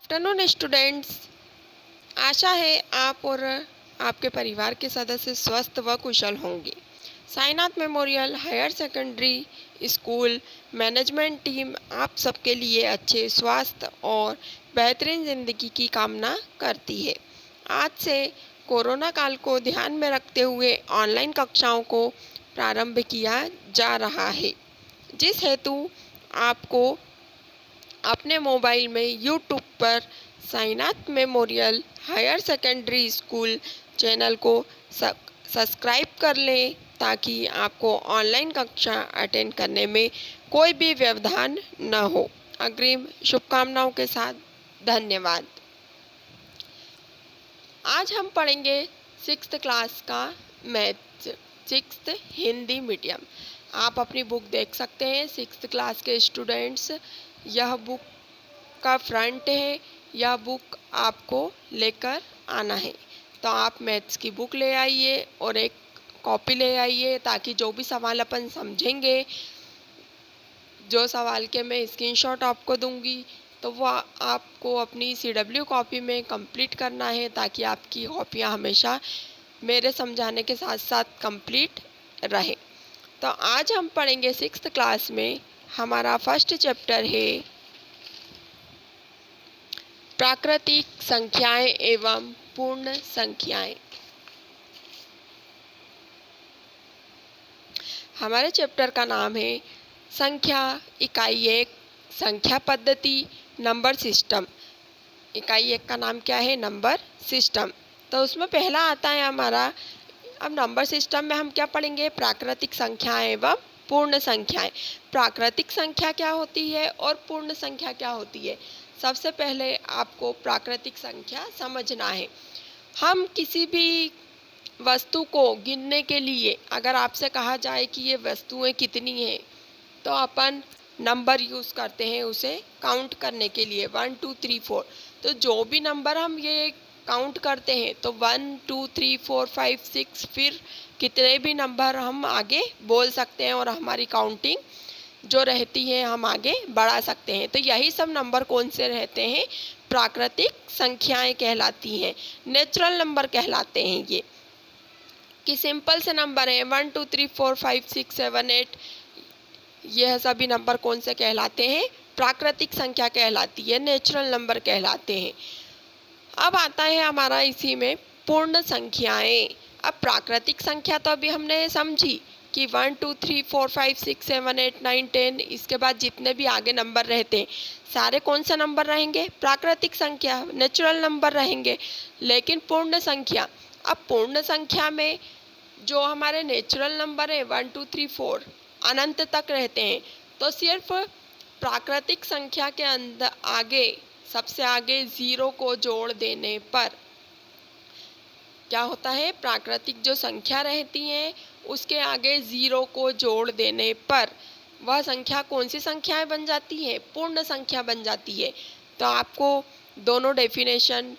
Afternoon students, आशा है आप और आपके परिवार के सदस्य स्वस्थ व कुशल होंगे। Sainath memorial higher secondary school management team आप सबके लिए अच्छे स्वास्थ्य और बेहतरीन ज़िंदगी की कामना करती है। आज से कोरोना काल को ध्यान में रखते हुए ऑनलाइन कक्षाओं को प्रारंभ किया जा रहा है, जिस हेतु आपको अपने मोबाइल में यूट्यूब पर Sainath memorial higher secondary school channel को सब्सक्राइब कर लें ताकि आपको ऑनलाइन कक्षा अटेंड करने में कोई भी व्यवधान न हो। अग्रिम शुभकामनाओं के साथ धन्यवाद। आज हम पढ़ेंगे 6th क्लास का मैथ्स, 6th हिंदी मीडियम। आप अपनी बुक देख सकते हैं 6th क्लास के स्टूडेंट्स। यह बुक का फ्रंट है। यह बुक आपको लेकर आना है, तो आप मैथ्स की बुक ले आइए और एक कॉपी ले आइए ताकि जो भी सवाल अपन समझेंगे, जो सवाल के मैं स्क्रीनशॉट आपको दूंगी, तो वह आपको अपनी CW कॉपी में कंप्लीट करना है ताकि आपकी कॉपियाँ हमेशा मेरे समझाने के साथ साथ कंप्लीट रहे। तो आज हम पढ़ेंगे 6th क्लास में हमारा फर्स्ट चैप्टर है प्राकृतिक संख्याएं एवं पूर्ण संख्याएं। हमारे चैप्टर का नाम है संख्या इकाई 1 संख्या पद्धति नंबर सिस्टम। इकाई 1 का नाम क्या है? Number system. तो उसमें पहला आता है हमारा, अब नंबर सिस्टम में हम क्या पढ़ेंगे? प्राकृतिक संख्याएं एवं पूर्ण संख्याएं। प्राकृतिक संख्या क्या होती है और पूर्ण संख्या क्या होती है? सबसे पहले आपको प्राकृतिक संख्या समझना है। हम किसी भी वस्तु को गिनने के लिए अगर आपसे कहा जाए कि ये वस्तुएं कितनी हैं, तो अपन नंबर यूज़ करते हैं उसे काउंट करने के लिए 1 2 3 4। तो जो भी नंबर हम ये काउंट करते हैं तो 1 2 3 4 5 6, फिर कितने भी नंबर हम आगे बोल सकते हैं और हमारी काउंटिंग जो रहती है हम आगे बढ़ा सकते हैं। तो यही सब नंबर कौन से रहते हैं? प्राकृतिक संख्याएं कहलाती हैं, नेचुरल नंबर कहलाते हैं। ये कि सिंपल से नंबर हैं 1 2 3 4 5 6 7 8, यह सभी नंबर कौन से कहलाते हैं? प्राकृतिक संख्या कहलाती है, नेचुरल नंबर कहलाते हैं। अब आता है हमारा इसी में पूर्ण संख्याएं। अब प्राकृतिक संख्या तो अभी हमने समझी कि 1 2 3 4 5 6 7 8 9 10, इसके बाद जितने भी आगे नंबर रहते हैं सारे कौन सा नंबर रहेंगे? प्राकृतिक संख्या, नेचुरल नंबर रहेंगे। लेकिन पूर्ण संख्या, अब पूर्ण संख्या में जो हमारे नेचुरल नंबर है 1 2 3 4 अनंत तक रहते हैं, तो सिर्फ प्राकृतिक संख्या के अंदर आगे सबसे आगे 0 को जोड़ देने पर क्या होता है? प्राकृतिक जो संख्या रहती है उसके आगे 0 को जोड़ देने पर वह संख्या कौन सी संख्याएं बन जाती है? पूर्ण संख्या बन जाती है। तो आपको दोनों डेफिनेशन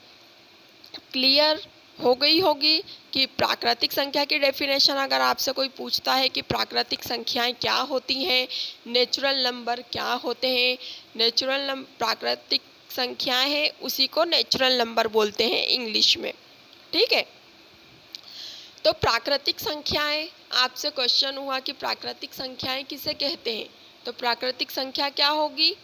क्लियर हो गई होगी कि प्राकृतिक संख्या की डेफिनेशन अगर आपसे कोई पूछता है कि प्राकृतिक संख्याएं क्या होती हैं, नेचुरल नंबर क्या होते हैं, प्राकृतिक संख्याएं हैं उसी को नेचुरल नंबर बोलते हैं इंग्लिश में। ठीक है, तो प्राकृतिक संख्याएं, आपसे क्वेश्चन हुआ कि प्राकृतिक संख्याएं किसे कहते हैं, तो प्राकृतिक संख्या क्या होगी?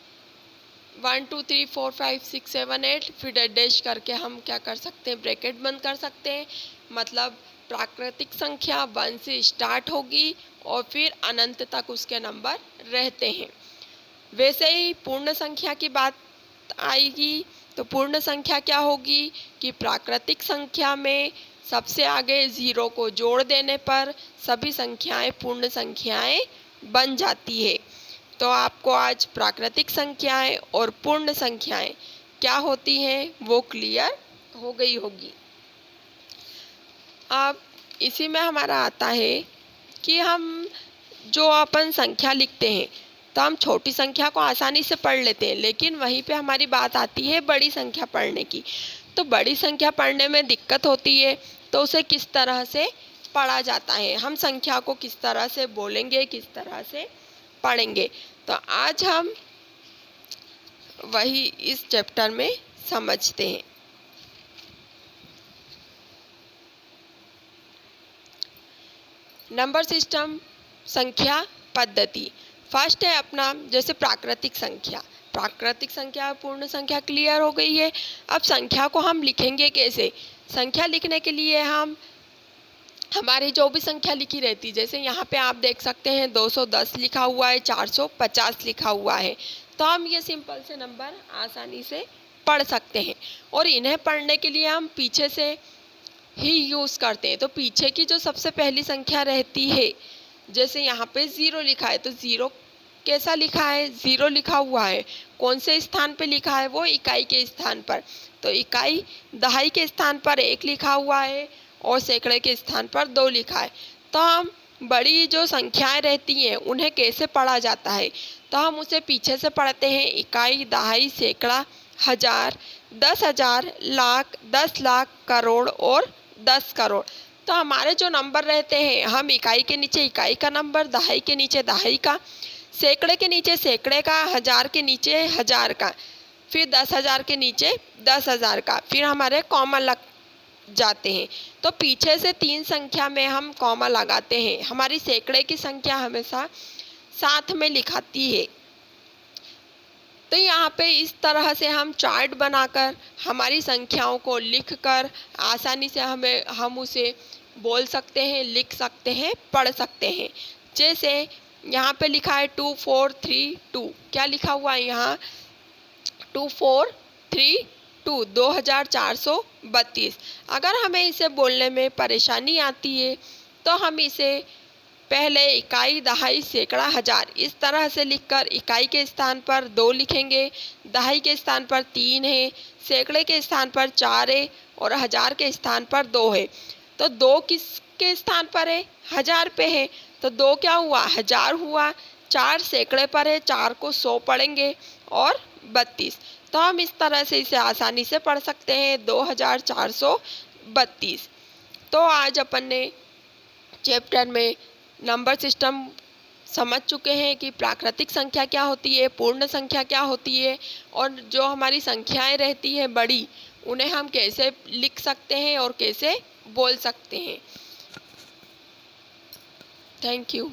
1 2 3 4 5 6 7 8, फिर डैश करके हम क्या कर सकते हैं? ब्रैकेट बंद कर सकते हैं। मतलब प्राकृतिक संख्या 1 से स्टार्ट होगी और फिर अनंत तक उसके नंबर रहते हैं। वैसे ही पूर्ण संख्या की बात आएगी तो पूर्ण संख्या क्या होगी कि प्राकृतिक संख्या में सबसे आगे 0 को जोड़ देने पर सभी संख्याएं पूर्ण संख्याएं बन जाती है। तो आपको आज प्राकृतिक संख्याएं और पूर्ण संख्याएं क्या होती हैं वो क्लियर हो गई होगी। अब इसी में हमारा आता है कि हम जो अपन संख्या लिखते हैं तो हम छोटी संख्या को आसानी से पढ़ लेते हैं, लेकिन वहीं पे हमारी बात आती है बड़ी संख्या पढ़ने की। तो बड़ी संख्या पढ़ने में दिक्कत होती है, तो उसे किस तरह से पढ़ा जाता है, हम संख्या को किस तरह से बोलेंगे, किस तरह से पढ़ेंगे। तो आज हम वही इस चैप्टर में समझते हैं। नंबर सिस्टम, संख्या पद्धति। फर्स्ट है अपना जैसे प्राकृतिक संख्या। प्राकृतिक संख्या और पूर्ण संख्या क्लियर हो गई है। अब संख्या को हम लिखेंगे कैसे? संख्या लिखने के लिए हम हमारी जो भी संख्या लिखी रहती है, जैसे यहाँ पे आप देख सकते हैं 210 लिखा हुआ है, 450 लिखा हुआ है, तो हम ये सिंपल से नंबर आसानी से पढ़ सकते हैं। और इन्हें पढ़ने के लिए हम पीछे से ही यूज़ करते हैं। तो पीछे की जो सबसे पहली संख्या रहती है, जैसे यहाँ पे 0 लिखा है, तो 0 कैसा लिखा है? 0 लिखा हुआ है। कौन से स्थान पे लिखा है? वो इकाई के स्थान पर। तो इकाई दहाई के स्थान पर 1 लिखा हुआ है और सैकड़े के स्थान पर 2 लिखा है। तो हम बड़ी जो संख्याएं रहती हैं उन्हें कैसे पढ़ा जाता है? तो हम उसे पीछे से पढ़ते हैं। इकाई, दहाई, सैकड़ा, हज़ार, 10,000, लाख, 10 लाख, करोड़ और 10 करोड़। तो हमारे जो नंबर रहते हैं, हम इकाई के नीचे इकाई का नंबर, दहाई के नीचे दहाई का, सैकड़े के नीचे सैकड़े का, हज़ार के नीचे हज़ार का, फिर 10,000 के नीचे 10,000 का, फिर हमारे कॉमा लग जाते हैं। तो पीछे से 3 संख्या में हम कॉमा लगाते हैं। हमारी सैकड़े की संख्या हमेशा साथ में लिखाती है। तो यहाँ पे इस तरह से हम चार्ट बनाकर हमारी संख्याओं को लिखकर आसानी से हम उसे बोल सकते हैं, लिख सकते हैं, पढ़ सकते हैं। जैसे यहाँ पे लिखा है 2432, क्या लिखा हुआ है यहाँ? 2432, 2432। अगर हमें इसे बोलने में परेशानी आती है तो हम इसे पहले इकाई, दहाई, सैकड़ा, हज़ार इस तरह से लिखकर इकाई के स्थान पर 2 लिखेंगे, दहाई के स्थान पर 3 है, सैकड़े के स्थान पर 4 है और हज़ार के स्थान पर 2 है। तो 2 किसके स्थान पर है? हज़ार पे है। तो 2 क्या हुआ? हज़ार हुआ। 4 सैकड़े पर है, 4 को 100 पढ़ेंगे और 32। तो हम इस तरह से इसे आसानी से पढ़ सकते हैं, 2432। तो आज अपन ने चैप्टर में नंबर सिस्टम समझ चुके हैं कि प्राकृतिक संख्या क्या होती है, पूर्ण संख्या क्या होती है, और जो हमारी संख्याएं रहती है बड़ी, उन्हें हम कैसे लिख सकते हैं और कैसे बोल सकते हैं। Thank you.